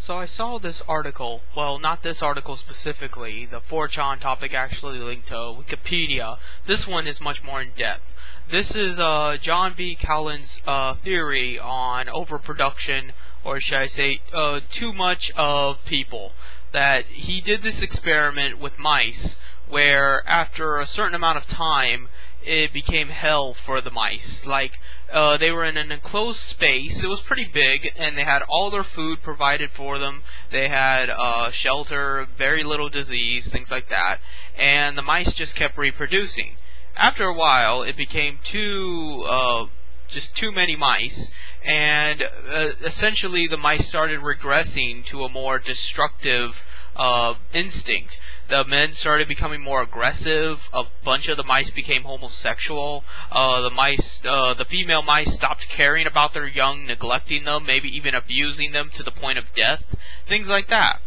So I saw this article, well, not this article specifically, the 4chan topic actually linked to Wikipedia. This one is much more in depth. This is John B Calhoun's theory on overproduction, or should I say, too much of people. That he did this experiment with mice, where after a certain amount of time, it became hell for the mice. Like, they were in an enclosed space. It was pretty big, and they had all their food provided for them. They had shelter, very little disease, things like that. And the mice just kept reproducing. After a while, it became just too many mice, and essentially the mice started regressing to a more destructive instinct. The men started becoming more aggressive. A bunch of the mice became homosexual. The female mice stopped caring about their young, neglecting them, maybe even abusing them to the point of death. Things like that.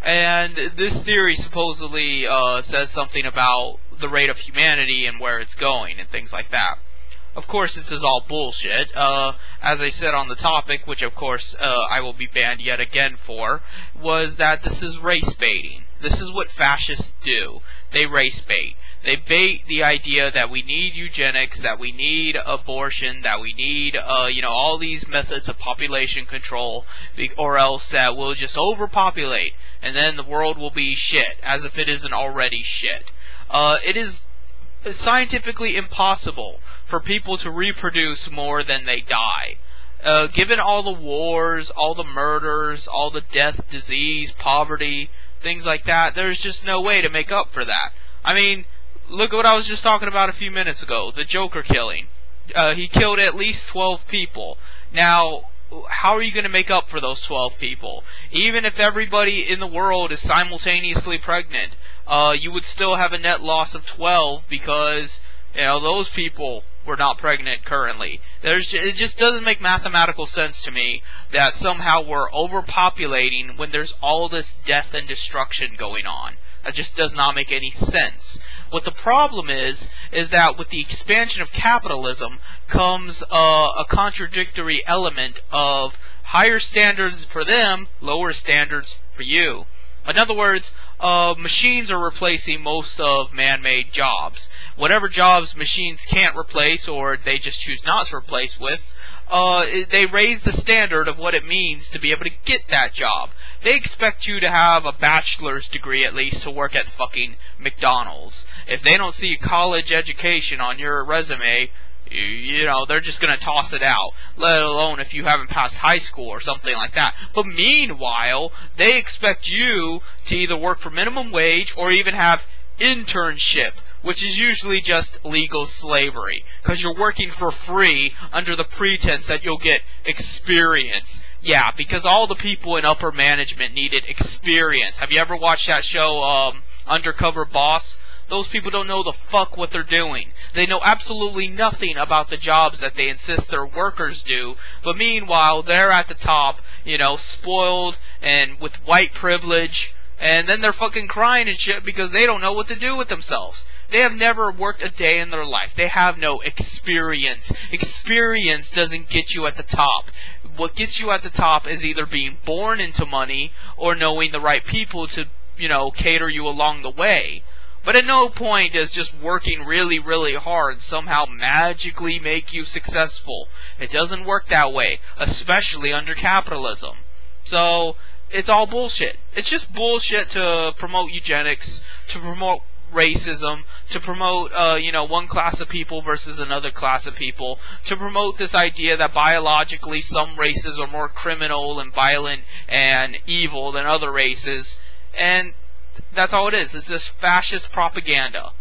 And this theory supposedly says something about the rate of humanity and where it's going and things like that. Of course, this is all bullshit. As I said on the topic, which of course I will be banned yet again for, was that this is race baiting. This is what fascists do. They race bait. They bait the idea that we need eugenics, that we need abortion, that we need, all these methods of population control, or else that we'll just overpopulate, and then the world will be shit, as if it isn't already shit. It is scientifically impossible for people to reproduce more than they die. Given all the wars, all the murders, all the death, disease, poverty, things like that, there's just no way to make up for that. I mean, look at what I was just talking about a few minutes ago, the Joker killing. He killed at least 12 people. Now, how are you going to make up for those 12 people? Even if everybody in the world is simultaneously pregnant, you would still have a net loss of 12 because, those people were not pregnant currently. It just doesn't make mathematical sense to me that somehow we're overpopulating when there's all this death and destruction going on. That just does not make any sense. What the problem is that with the expansion of capitalism comes a contradictory element of higher standards for them, lower standards for you. In other words, machines are replacing most of man-made jobs. Whatever jobs machines can't replace, or they just choose not to replace with, they raise the standard of what it means to be able to get that job. They expect you to have a bachelor's degree at least to work at fucking McDonald's. If they don't see a college education on your resume, they're just going to toss it out, let alone if you haven't passed high school or something like that. But meanwhile, they expect you to either work for minimum wage or even have internship, which is usually just legal slavery, because you're working for free under the pretense that you'll get experience. Yeah, because all the people in upper management needed experience. Have you ever watched that show, Undercover Boss? Those people don't know the fuck what they're doing. They know absolutely nothing about the jobs that they insist their workers do, but meanwhile, they're at the top, spoiled and with white privilege, and then they're fucking crying and shit because they don't know what to do with themselves. They have never worked a day in their life. They have no experience. Experience doesn't get you at the top. What gets you at the top is either being born into money or knowing the right people to, cater you along the way. But at no point does just working really, really hard somehow magically make you successful. It doesn't work that way, especially under capitalism. So, it's all bullshit. It's just bullshit to promote eugenics, to promote racism, to promote, one class of people versus another class of people, to promote this idea that biologically some races are more criminal and violent and evil than other races, and that's all it is. It's just fascist propaganda.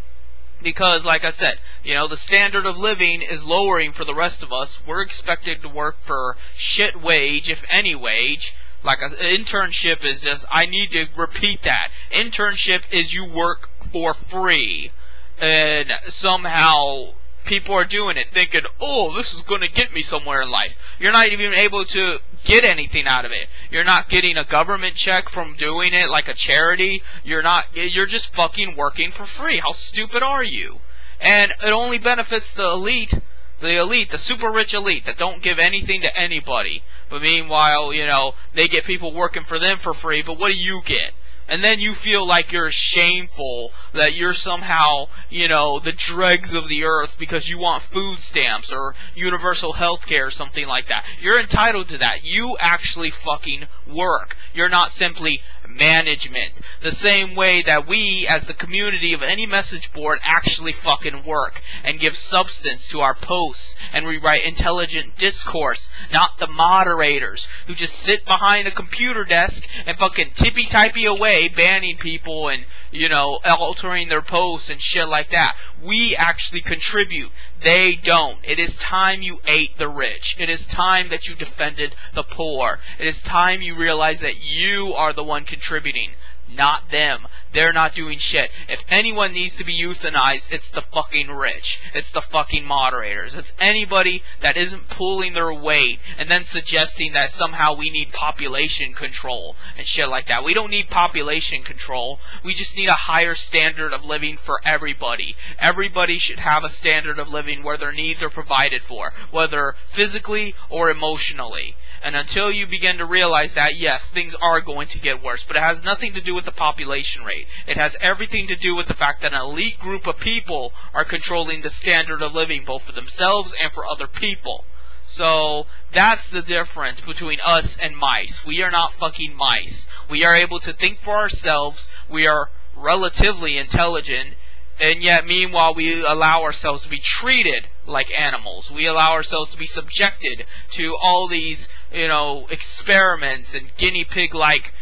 Because, like I said, the standard of living is lowering for the rest of us. We're expected to work for shit wage, if any wage. Like, an internship is just, I need to repeat that. Internship is you work for free. And somehow people are doing it, thinking, oh, this is going to get me somewhere in life. You're not even able to get anything out of it. You're not getting a government check from doing it like a charity. You're just fucking working for free. How stupid are you? And it only benefits the elite, the super rich elite that don't give anything to anybody. But meanwhile, you know, they get people working for them for free, but what do you get? And then you feel like you're shameful, that you're somehow, you know, the dregs of the earth because you want food stamps or universal health care or something like that. You're entitled to that. You actually fucking work. You're not simply management. The same way that we, as the community of any message board, actually fucking work and give substance to our posts and rewrite intelligent discourse, not the moderators who just sit behind a computer desk and fucking tippy-typey away, banning people and, you know, altering their posts and shit like that. We actually contribute. They don't. It is time you ate the rich. It is time that you defended the poor. It is time you realize that you are the one contributing, not them. They're not doing shit. If anyone needs to be euthanized, it's the fucking rich. It's the fucking moderators. It's anybody that isn't pulling their weight and then suggesting that somehow we need population control and shit like that. We don't need population control. We just need a higher standard of living for everybody. Everybody should have a standard of living where their needs are provided for, whether physically or emotionally. And until you begin to realize that, yes, things are going to get worse. But it has nothing to do with the population rate. It has everything to do with the fact that an elite group of people are controlling the standard of living, both for themselves and for other people. So, that's the difference between us and mice. We are not fucking mice. We are able to think for ourselves. We are relatively intelligent. And yet, meanwhile, we allow ourselves to be treated like animals. We allow ourselves to be subjected to all these, you know, experiments and guinea pig-like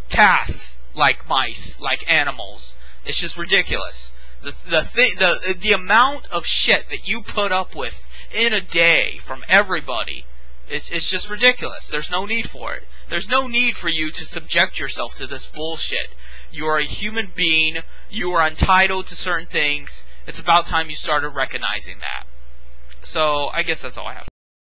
tasks like mice, like animals. It's just ridiculous. The amount of shit that you put up with in a day from everybody, it's just ridiculous. There's no need for it. There's no need for you to subject yourself to this bullshit. You are a human being. You are entitled to certain things. It's about time you started recognizing that. So, I guess that's all I have.